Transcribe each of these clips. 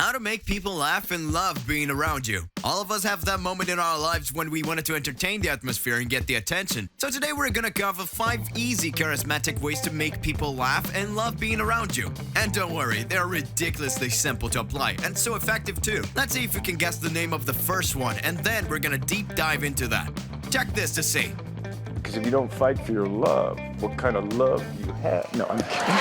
How to make people laugh and love being around you. All of us have that moment in our lives when we wanted to entertain the atmosphere and get the attention. So today we're gonna cover 5 easy charismatic ways to make people laugh and love being around you. And don't worry, they're ridiculously simple to apply and so effective too. Let's see if you can guess the name of the first one, and then we're gonna deep dive into that. Check this to see. Because if you don't fight for your love, what kind of love do you have? No, I'm kidding.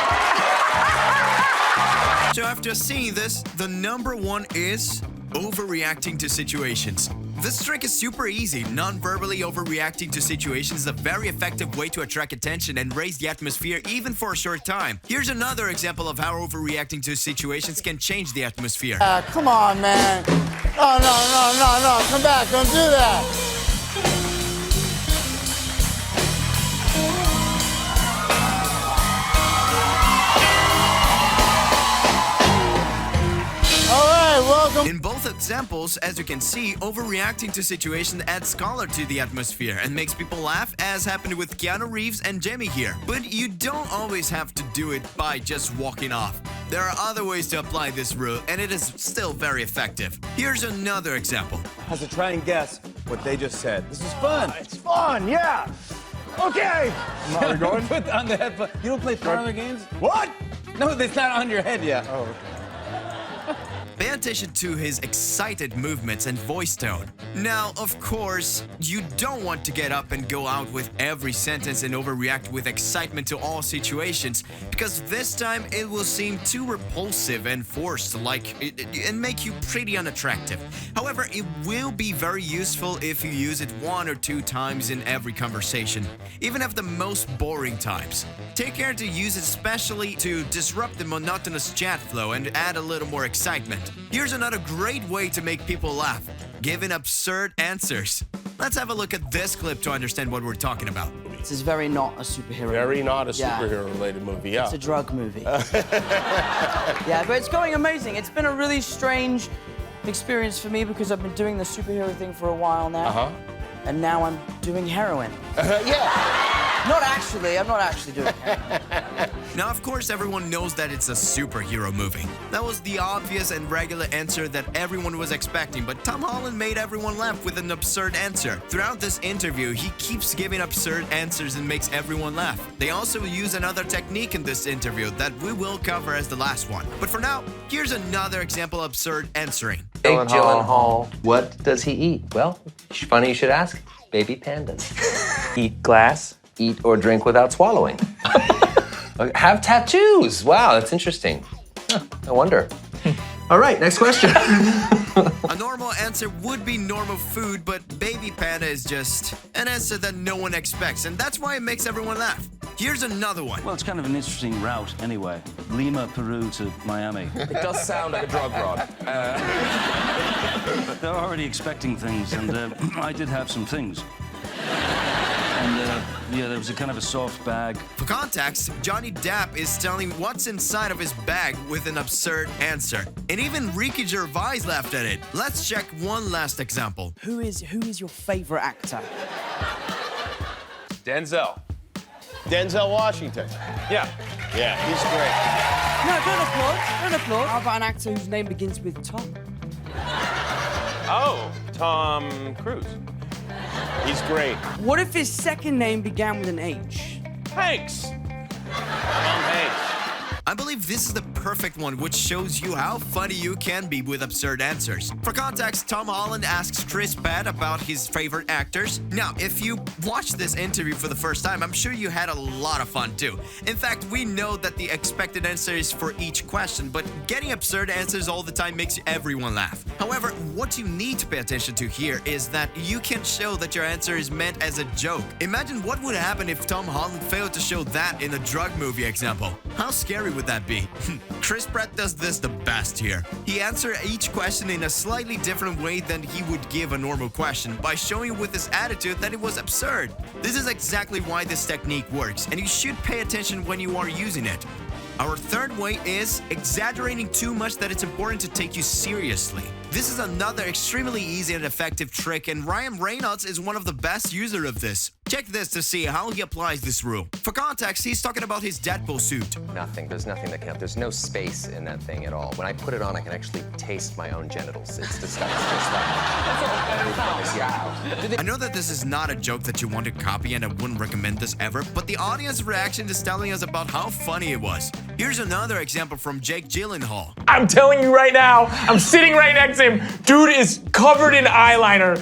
So after seeing this, the number 1 is overreacting to situations. This trick is super easy. Non-verbally overreacting to situations is a very effective way to attract attention and raise the atmosphere even for a short time. Here's another example of how overreacting to situations can change the atmosphere. Come on, man. Oh, no. Come back. Don't do that. In both examples, as you can see, overreacting to situations adds color to the atmosphere and makes people laugh, as happened with Keanu Reeves and Jamie here. But you don't always have to do it by just walking off. There are other ways to apply this rule, and it is still very effective. Here's another example. Has to try and guess what they just said. This is fun. It's fun, yeah. Okay. Are we going? Put on the headphone. You don't play parlor games? What? No, it's not on your head yet. Oh, okay. Pay attention to his excited movements and voice tone. Now, of course, you don't want to get up and go out with every sentence and overreact with excitement to all situations, because this time it will seem too repulsive and forced, and make you pretty unattractive. However, it will be very useful if you use it 1 or 2 times in every conversation, even at the most boring times. Take care to use it especially to disrupt the monotonous chat flow and add a little more excitement. Here's another great way to make people laugh: giving absurd answers. Let's have a look at this clip to understand what we're talking about. This is very not a superhero Very movie. not a Yeah. superhero-related movie, yeah. It's a drug movie. Yeah, but it's going amazing. It's been a really strange experience for me because I've been doing the superhero thing for a while now. And now I'm doing heroin. Yeah. Not actually, I'm not actually doing heroin. Now, of course, everyone knows that it's a superhero movie. That was the obvious and regular answer that everyone was expecting, but Tom Holland made everyone laugh with an absurd answer. Throughout this interview, he keeps giving absurd answers and makes everyone laugh. They also use another technique in this interview that we will cover as the last one. But for now, here's another example of absurd answering. Jake Gyllenhaal, what does he eat? Well, funny you should ask. Baby pandas. Eat glass, eat or drink without swallowing. Have tattoos. Wow, that's interesting. Huh, I wonder. All right, next question. A normal answer would be normal food, but baby panda is just an answer that no one expects, and that's why it makes everyone laugh. Here's another one. Well, it's kind of an interesting route anyway. Lima, Peru to Miami. It does sound like a drug rod. But they're already expecting things, and I did have some things. And yeah, there was a kind of a soft bag. For context, Johnny Depp is telling what's inside of his bag with an absurd answer. And even Ricky Gervais laughed at it. Let's check one last example. Who is your favorite actor? Denzel. Denzel Washington. Yeah. Yeah, he's great. No, don't applaud. Don't applaud. How about an actor whose name begins with Tom? Oh, Tom Cruise. He's great. What if his second name began with an H? Hanks. Tom Hanks. I believe this is the perfect one, which shows you how funny you can be with absurd answers. For context, Tom Holland asks Chris Pratt about his favorite actors. Now, if you watched this interview for the first time, I'm sure you had a lot of fun too. In fact, we know that the expected answer is for each question, but getting absurd answers all the time makes everyone laugh. However, what you need to pay attention to here is that you can show that your answer is meant as a joke. Imagine what would happen if Tom Holland failed to show that in a drug movie example. How scary would that be? Chris Pratt does this the best here. He answers each question in a slightly different way than he would give a normal question, by showing with his attitude that it was absurd. This is exactly why this technique works, and you should pay attention when you are using it. Our third way is exaggerating too much that it's important to take you seriously. This is another extremely easy and effective trick, and Reynolds is one of the best users of this. Check this to see how he applies this rule. For context, he's talking about his Deadpool suit. Nothing. There's nothing that counts. There's no space in that thing at all. When I put it on, I can actually taste my own genitals. It's disgusting. I know that this is not a joke that you want to copy, and I wouldn't recommend this ever, but the audience reaction is telling us about how funny it was. Here's another example from Jake Gyllenhaal. I'm telling you right now, I'm sitting right next to him. Dude is covered in eyeliner.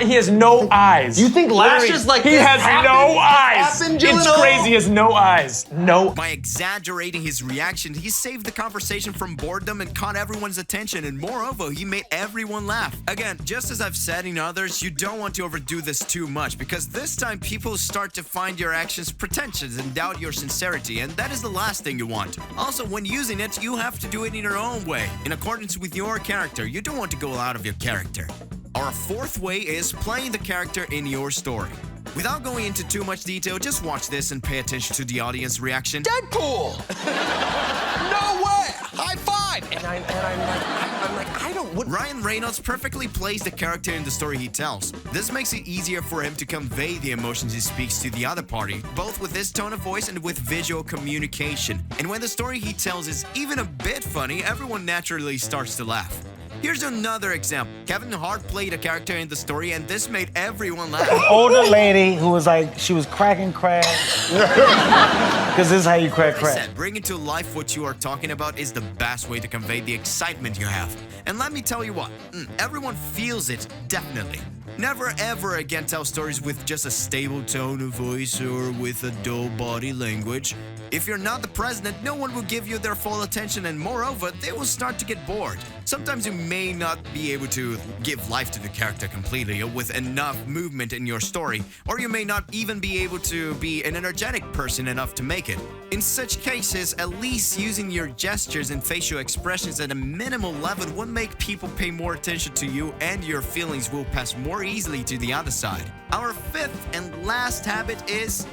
He has no eyes. You think lashes like he this has no eyes. It's crazy. He has no eyes. No. By exaggerating his reaction, he saved the conversation from boredom and caught everyone's attention, and moreover, he made everyone laugh. Again, just as I've said in others, you don't want to overdo this too much, because this time people start to find your actions pretentious and doubt your sincerity, and that is the last thing you want. Also, when using it, you have to do it in your own way, in accordance with your character. You don't want to go out of your character. Our fourth way is playing the character in your story. Without going into too much detail, just watch this and pay attention to the audience reaction. Deadpool! No way! High five! And I'm like, I don't... Ryan Reynolds perfectly plays the character in the story he tells. This makes it easier for him to convey the emotions he speaks to the other party, both with his tone of voice and with visual communication. And when the story he tells is even a bit funny, everyone naturally starts to laugh. Here's another example. Kevin Hart played a character in the story, and this made everyone laugh. An older lady who was like, she was cracking crack. Because this is how you crack Like I said, bringing to life what you are talking about is the best way to convey the excitement you have. And let me tell you what, everyone feels it, definitely. Never ever again tell stories with just a stable tone of voice or with a dull body language. If you're not the president, no one will give you their full attention, and moreover, they will start to get bored. Sometimes you may not be able to give life to the character completely or with enough movement in your story, or you may not even be able to be an energetic person enough to make it. In such cases, at least using your gestures and facial expressions at a minimal level will make people pay more attention to you, and your feelings will pass more easily to the other side. Our fifth and last habit is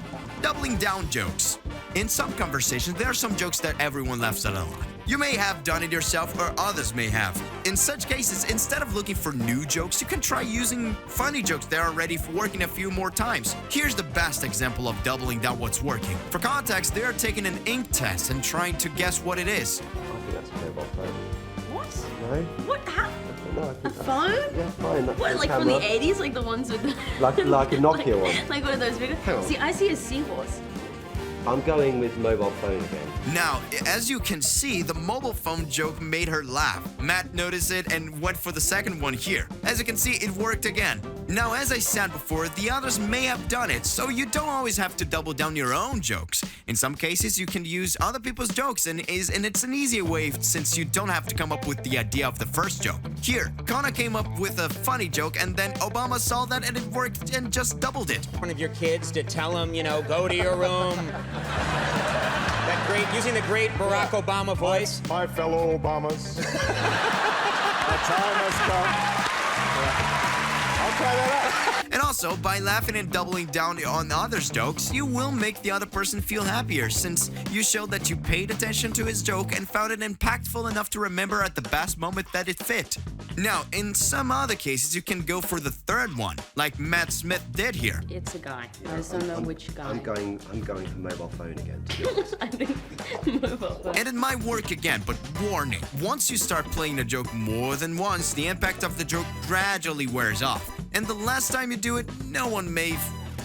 doubling down jokes. In some conversations, there are some jokes that everyone laughs at a lot. You may have done it yourself, or others may have. In such cases, instead of looking for new jokes, you can try using funny jokes that are already working a few more times. Here's the best example of doubling down what's working. For context, they are taking an ink test and trying to guess what it is. I think that's a mobile phone. What? No? What? How? No, I A think phone? Yeah, fine. That's What, the like from the camera. 80s? Like the ones with the... Like a Nokia one. Like one of those big... Hang on. See, I see a seahorse. I'm going with mobile phone again. Now, as you can see, the mobile phone joke made her laugh. Matt noticed it and went for the second one here. As you can see, it worked again. Now, as I said before, the others may have done it, so you don't always have to double down your own jokes. In some cases, you can use other people's jokes, and it's an easier way since you don't have to come up with the idea of the first joke. Here, Connor came up with a funny joke, and then Obama saw that and it worked and just doubled it. One of your kids to tell them, you know, go to your room. Using the great Barack Obama voice. My fellow Obamas. My time has come. I'll try that out. And also, by laughing and doubling down on others' jokes, you will make the other person feel happier, since you showed that you paid attention to his joke and found it impactful enough to remember at the best moment that it fit. Now, in some other cases, you can go for the third one, like Matt Smith did here. It's a guy. I just don't know which guy. I'm going for mobile phone again. I think mobile phone. And it might work again, but warning, once you start playing a joke more than once, the impact of the joke gradually wears off. And the last time you do it, no one may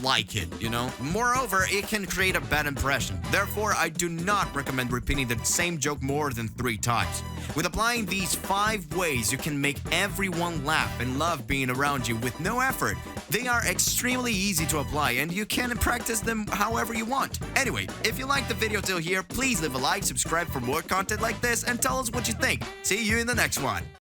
like it, you know? Moreover, it can create a bad impression. Therefore, I do not recommend repeating the same joke more than 3 times. With applying these 5 ways, you can make everyone laugh and love being around you with no effort. They are extremely easy to apply, and you can practice them however you want. Anyway, if you liked the video till here, please leave a like, subscribe for more content like this, and tell us what you think. See you in the next one.